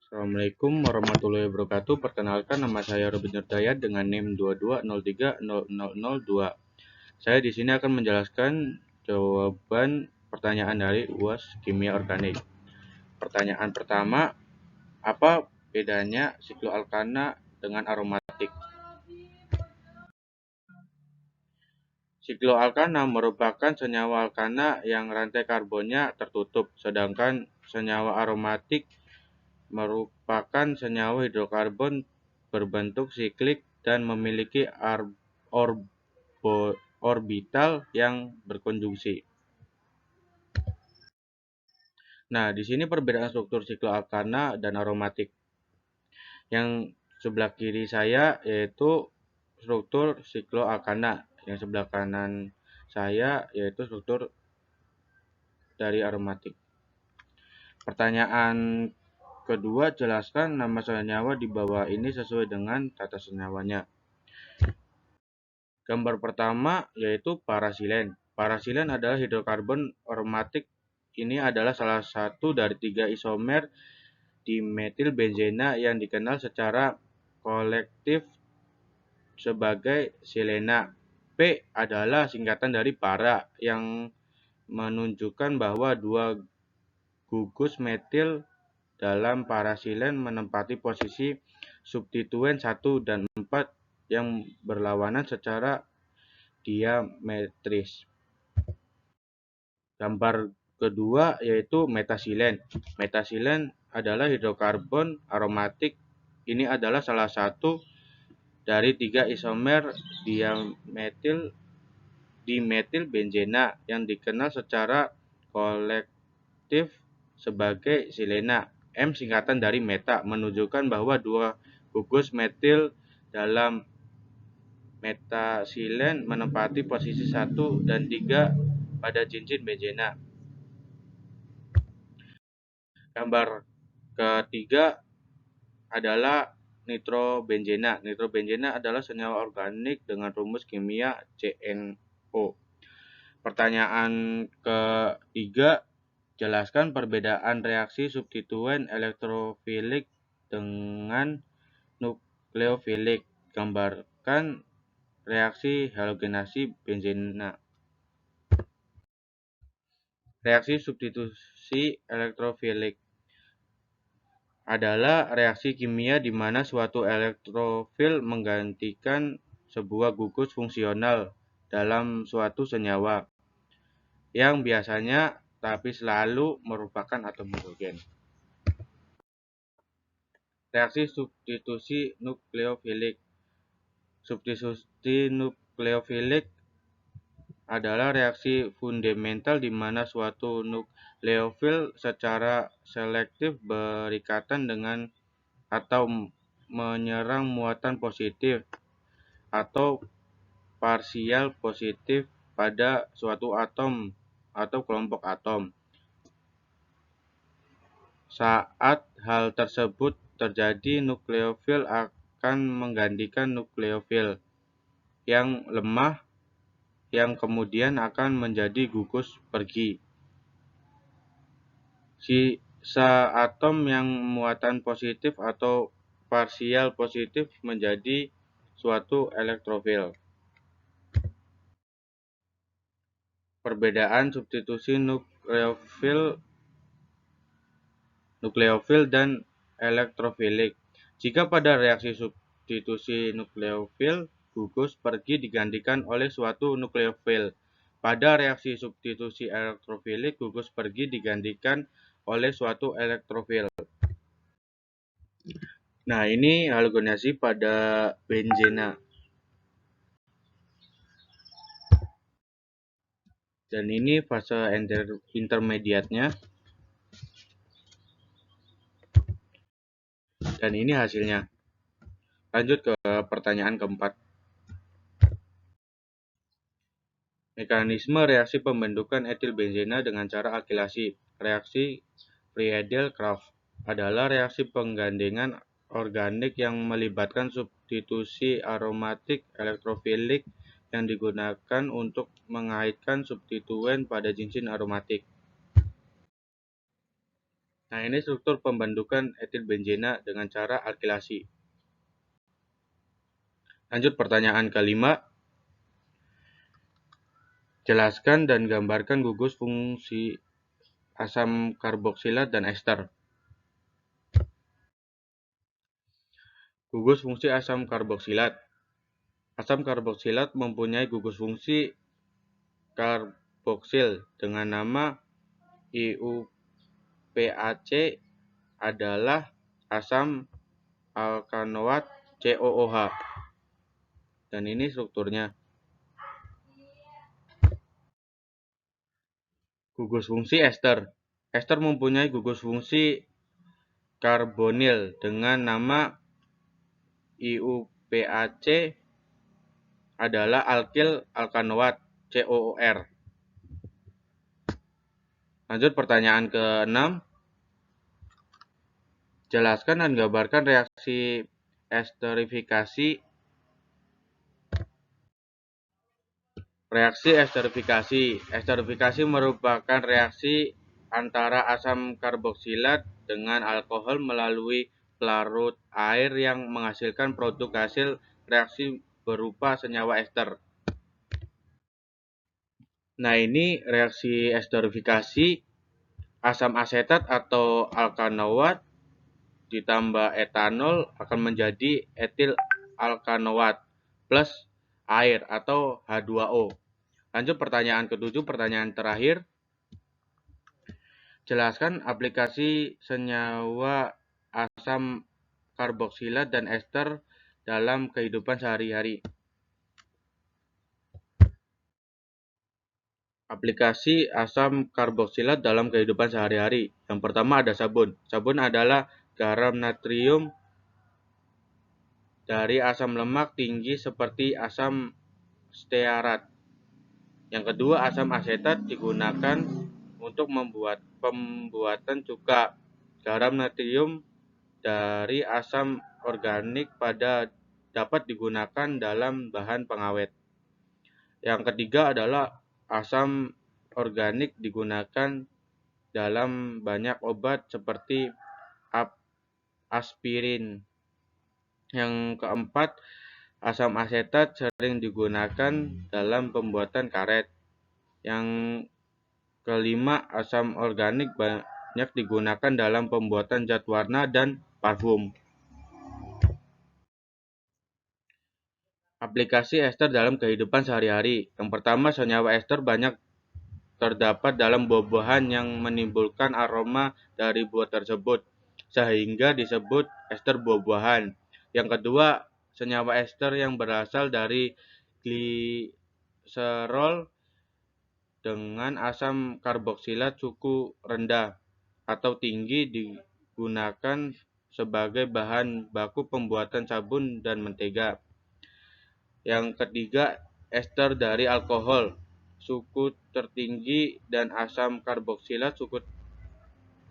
Assalamualaikum warahmatullahi wabarakatuh. Perkenalkan, nama saya Robin Nurdayat dengan NIM 22030002. Saya di sini akan menjelaskan jawaban pertanyaan dari UAS Kimia Organik. Pertanyaan pertama, apa bedanya sikloalkana dengan aromatik? Sikloalkana merupakan senyawa alkana yang rantai karbonnya tertutup, sedangkan senyawa aromatik merupakan senyawa hidrokarbon berbentuk siklik dan memiliki orbital yang berkonjungsi. Nah, di sini perbedaan struktur sikloalkana dan aromatik. Yang sebelah kiri saya yaitu struktur sikloalkana, yang sebelah kanan saya yaitu struktur dari aromatik. Pertanyaan kedua, jelaskan nama senyawa di bawah ini sesuai dengan tata senyawanya. Gambar pertama yaitu parasilen. Parasilen adalah hidrokarbon aromatik. Ini adalah salah satu dari 3 isomer dimetilbenzena yang dikenal secara kolektif sebagai silena. P adalah singkatan dari para, yang menunjukkan bahwa 2 gugus metil dalam parasilen menempati posisi substituen 1 dan 4 yang berlawanan secara diametris. Gambar kedua yaitu metasilen. Metasilen adalah hidrokarbon aromatik. Ini adalah salah satu dari 3 isomer dimetilbenzena yang dikenal secara kolektif sebagai silena. M singkatan dari meta, menunjukkan bahwa 2 gugus metil dalam metasilen menempati posisi 1 dan 3 pada cincin benzena. Gambar ketiga adalah nitrobenzena. Nitrobenzena adalah senyawa organik dengan rumus kimia CNO. Pertanyaan ketiga, jelaskan perbedaan reaksi substituen elektrofilik dengan nukleofilik. Gambarkan reaksi halogenasi benzena. Reaksi substitusi elektrofilik adalah reaksi kimia di mana suatu elektrofil menggantikan sebuah gugus fungsional dalam suatu senyawa, yang biasanya tapi selalu merupakan atom hidrogen. Reaksi substitusi nukleofilik. Substitusi nukleofilik adalah reaksi fundamental di mana suatu nukleofil secara selektif berikatan dengan atau menyerang muatan positif atau parsial positif pada suatu atom atau kelompok atom. Saat hal tersebut terjadi, nukleofil akan menggantikan nukleofil yang lemah yang kemudian akan menjadi gugus pergi. Sisa atom yang muatan positif atau parsial positif menjadi suatu elektrofil. Perbedaan substitusi nukleofil dan elektrofilik. Jika pada reaksi substitusi nukleofil, gugus pergi digantikan oleh suatu nukleofil. Pada reaksi substitusi elektrofilik, gugus pergi digantikan oleh suatu elektrofil. Nah, ini halogenasi pada benzena. Dan ini fase intermediatnya. Dan ini hasilnya. Lanjut ke pertanyaan keempat. Mekanisme reaksi pembentukan etilbenzena dengan cara akilasi. Reaksi Friedel-Crafts adalah reaksi penggandengan organik yang melibatkan substitusi aromatik elektrofilik yang digunakan untuk mengaitkan substituen pada cincin aromatik. Nah, ini struktur pembentukan etil benzena dengan cara alkilasi. Lanjut pertanyaan kelima. Jelaskan dan gambarkan gugus fungsi asam karboksilat dan ester. Gugus fungsi asam karboksilat. Asam karboksilat mempunyai gugus fungsi karboksil dengan nama IUPAC adalah asam alkanoat COOH. Dan ini strukturnya. Gugus fungsi ester. Ester mempunyai gugus fungsi karbonil dengan nama IUPAC adalah alkil alkanoat COOR. Lanjut pertanyaan ke-6. Jelaskan dan gambarkan reaksi esterifikasi. Reaksi esterifikasi. Esterifikasi merupakan reaksi antara asam karboksilat dengan alkohol melalui pelarut air yang menghasilkan produk hasil reaksi berupa senyawa ester. Nah, ini reaksi esterifikasi asam asetat atau alkanoat ditambah etanol akan menjadi etil alkanoat plus air atau H2O. Lanjut pertanyaan ke-7, pertanyaan terakhir. Jelaskan aplikasi senyawa asam karboksilat dan ester dalam kehidupan sehari-hari. Aplikasi asam karboksilat dalam kehidupan sehari-hari. Yang pertama ada sabun. Sabun adalah garam natrium dari asam lemak tinggi seperti asam stearat. Yang kedua, asam asetat digunakan untuk pembuatan cuka. Garam natrium dari asam organik dapat digunakan dalam bahan pengawet. Yang ketiga adalah asam organik digunakan dalam banyak obat seperti aspirin. Yang keempat, asam asetat sering digunakan dalam pembuatan karet. Yang kelima, asam organik banyak digunakan dalam pembuatan zat warna dan parfum. Aplikasi ester dalam kehidupan sehari-hari. Yang pertama, senyawa ester banyak terdapat dalam buah-buahan yang menimbulkan aroma dari buah tersebut, sehingga disebut ester buah-buahan. Yang kedua, senyawa ester yang berasal dari gliserol dengan asam karboksilat suku rendah atau tinggi digunakan sebagai bahan baku pembuatan sabun dan mentega. Yang ketiga, ester dari alkohol suku tertinggi dan asam karboksilat suku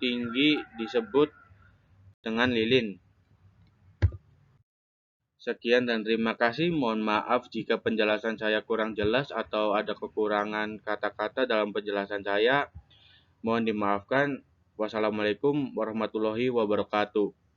tinggi disebut dengan lilin. Sekian dan terima kasih. Mohon maaf jika penjelasan saya kurang jelas atau ada kekurangan kata-kata dalam penjelasan saya. Mohon dimaafkan. Wassalamualaikum warahmatullahi wabarakatuh.